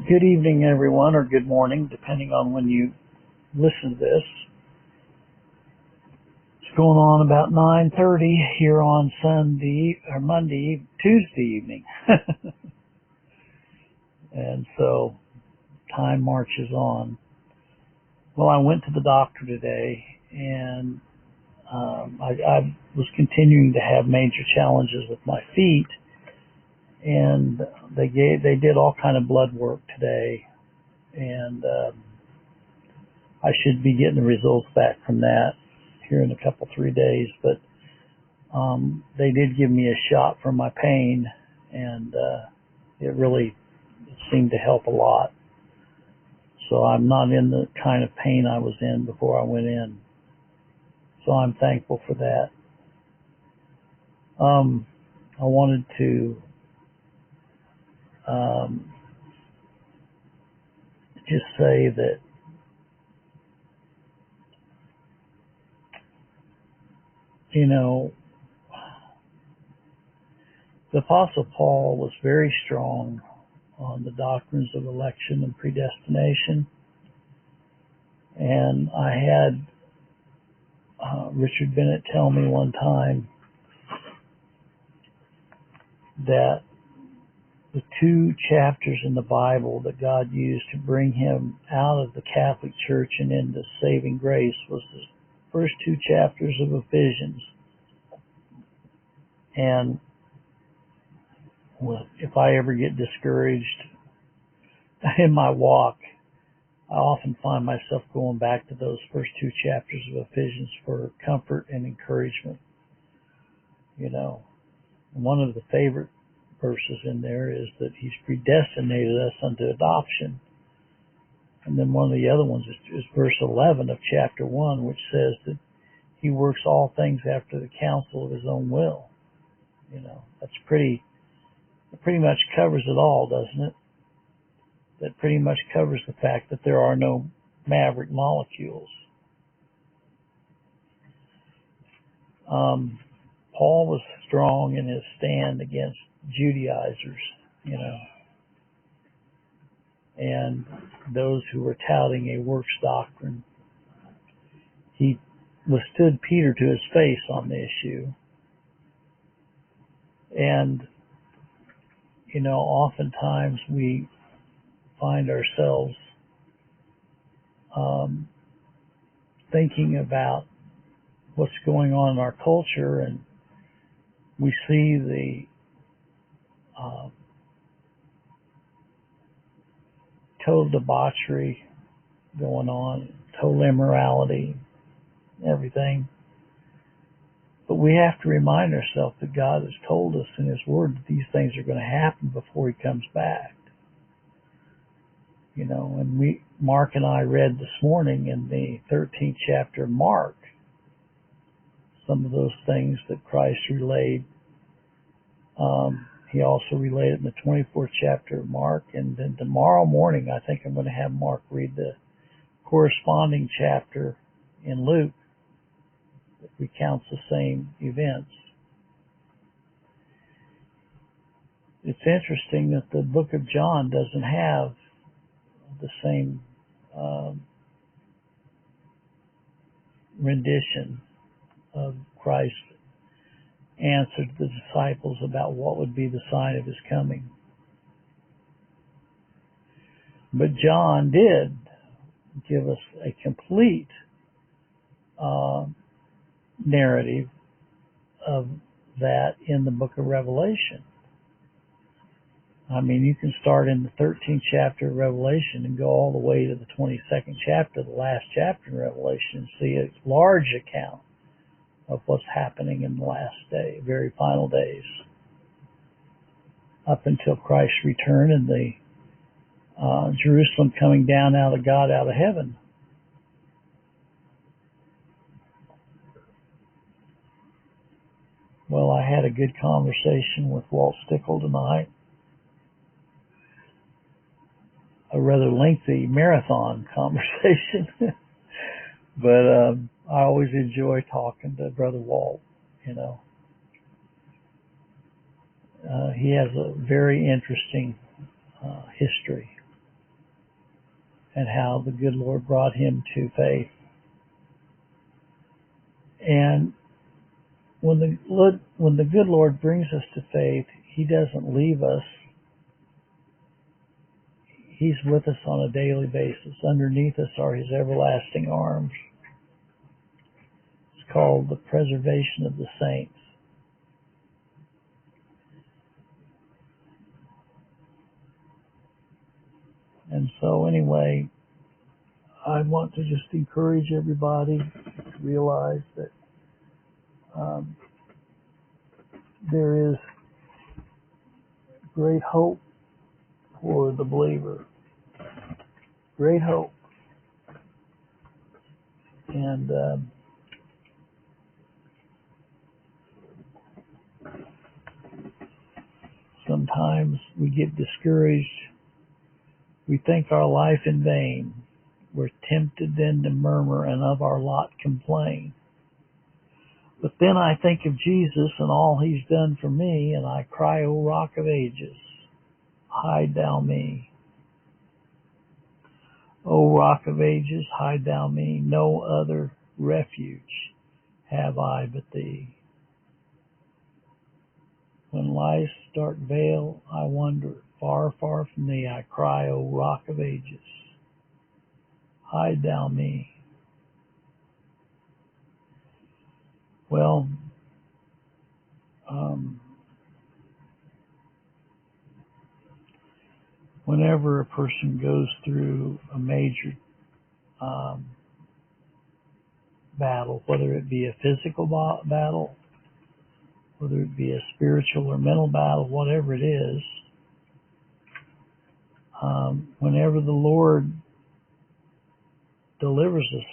Good evening, everyone, or good morning, depending on when you listen to this. It's going on about 9:30 here on Tuesday evening. And so time marches on. Well, I went to the doctor today, and I was continuing to have major challenges with my feet. And they did all kind of blood work today, and I should be getting the results back from that here in a couple 3 days. But they did give me a shot for my pain, and it really seemed to help a lot. So I'm not in the kind of pain I was in before I went in. So I'm thankful for that. I wanted to just say that the Apostle Paul was very strong on the doctrines of election and predestination. And I had Richard Bennett tell me one time that the 2 chapters in the Bible that God used to bring him out of the Catholic Church and into saving grace was the first 2 chapters of Ephesians. And if I ever get discouraged in my walk, I often find myself going back to those first 2 chapters of Ephesians for comfort and encouragement. One of the favorite verses in there is that he's predestinated us unto adoption. And then one of the other ones is verse 11 of chapter 1, which says that he works all things after the counsel of his own will. That's it pretty much covers it all, doesn't it? That pretty much covers the fact that there are no maverick molecules. Paul was strong in his stand against Judaizers, and those who were touting a works doctrine. He withstood Peter to his face on the issue. And, oftentimes we find ourselves thinking about what's going on in our culture, and we see the total debauchery going on, total immorality, everything. But we have to remind ourselves that God has told us in His Word that these things are going to happen before He comes back. And Mark and I read this morning in the 13th chapter of Mark some of those things that Christ relayed. He also relayed it in the 24th chapter of Mark. And then tomorrow morning, I think I'm going to have Mark read the corresponding chapter in Luke that recounts the same events. It's interesting that the book of John doesn't have the same rendition of Christ's answer to the disciples about what would be the sign of His coming. But John did give us a complete narrative of that in the book of Revelation. I mean, you can start in the 13th chapter of Revelation and go all the way to the 22nd chapter, the last chapter in Revelation, and see a large account of what's happening in the last day, very final days, up until Christ's return and the Jerusalem coming down out of God, out of heaven. Well, I had a good conversation with Walt Stickle tonight. A rather lengthy marathon conversation. But I always enjoy talking to Brother Walt, He has a very interesting history. and how the good Lord brought him to faith. And when the good Lord brings us to faith, he doesn't leave us. He's with us on a daily basis. Underneath us are his everlasting arms. It's called the preservation of the saints. And so anyway, I want to just encourage everybody to realize that there is great hope for the believer. Great hope. And sometimes we get discouraged. We think our life in vain. We're tempted then to murmur and of our lot complain. But then I think of Jesus and all he's done for me, and I cry, O Rock of Ages, hide thou me. O Rock of Ages, hide thou me. No other refuge have I but thee. When life's dark veil I wander, far, far from thee, I cry, O Rock of Ages, hide thou me. Well, whenever a person goes through a major battle, whether it be a physical battle, whether it be a spiritual or mental battle, whatever it is, whenever the Lord delivers us,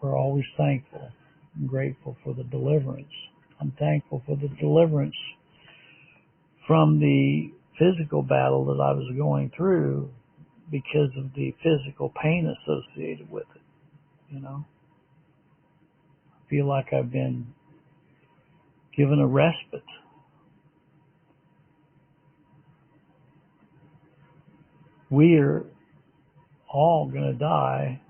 we're always thankful and grateful for the deliverance. I'm thankful for the deliverance from the physical battle that I was going through because of the physical pain associated with it. You know, I feel like I've been given a respite. We are all going to die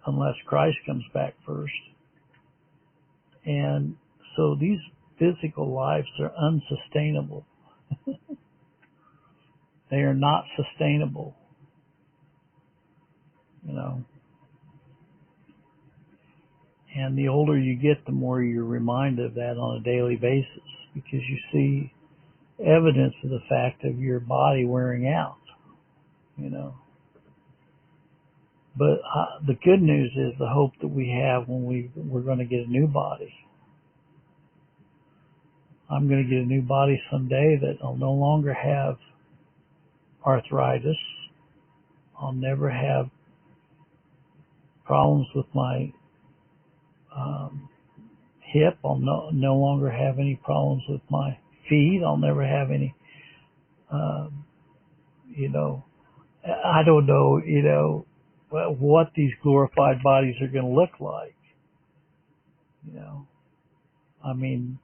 unless Christ comes back first. And so these physical lives are unsustainable. They are not sustainable, you know. And the older you get, the more you're reminded of that on a daily basis, because you see evidence of the fact of your body wearing out, you know. But the good news is the hope that we have when we're going to get a new body. I'm going to get a new body someday that I'll no longer have arthritis. I'll never have problems with my hip. I'll no longer have any problems with my feet. I'll never have any, you know, I don't know, you know, what these glorified bodies are going to look like. You know, I mean,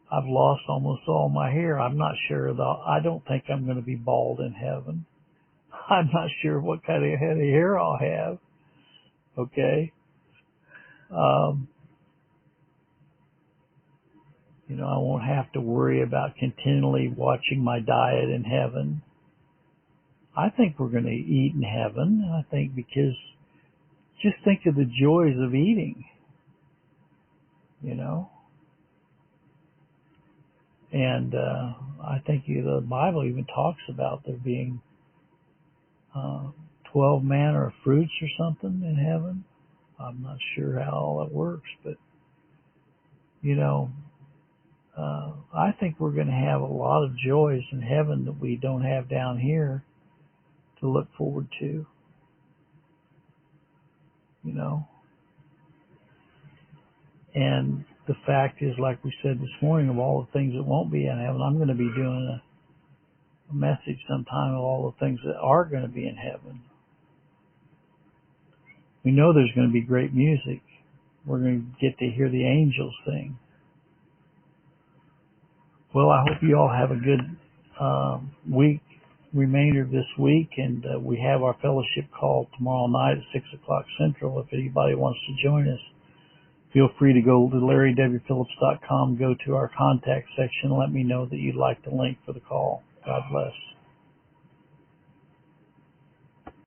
I've lost almost all my hair. I'm not sure though. I don't think I'm going to be bald in heaven. I'm not sure what kind of head of hair I'll have. Okay. You know, I won't have to worry about continually watching my diet in heaven. I think we're going to eat in heaven. I think because just think of the joys of eating, you know. And I think the Bible even talks about there being 12 manner of fruits or something in heaven. I'm not sure how all that works, but, you know, I think we're going to have a lot of joys in heaven that we don't have down here to look forward to, you know. And the fact is, like we said this morning, of all the things that won't be in heaven, I'm going to be doing a message sometime of all the things that are going to be in heaven. We know there's going to be great music. We're going to get to hear the angels sing. Well, I hope you all have a good week. remainder of this week, and we have our fellowship call tomorrow night at 6 o'clock Central. If anybody wants to join us, feel free to go to LarryWPhillips.com, go to our contact section, and let me know that you'd like the link for the call. God bless.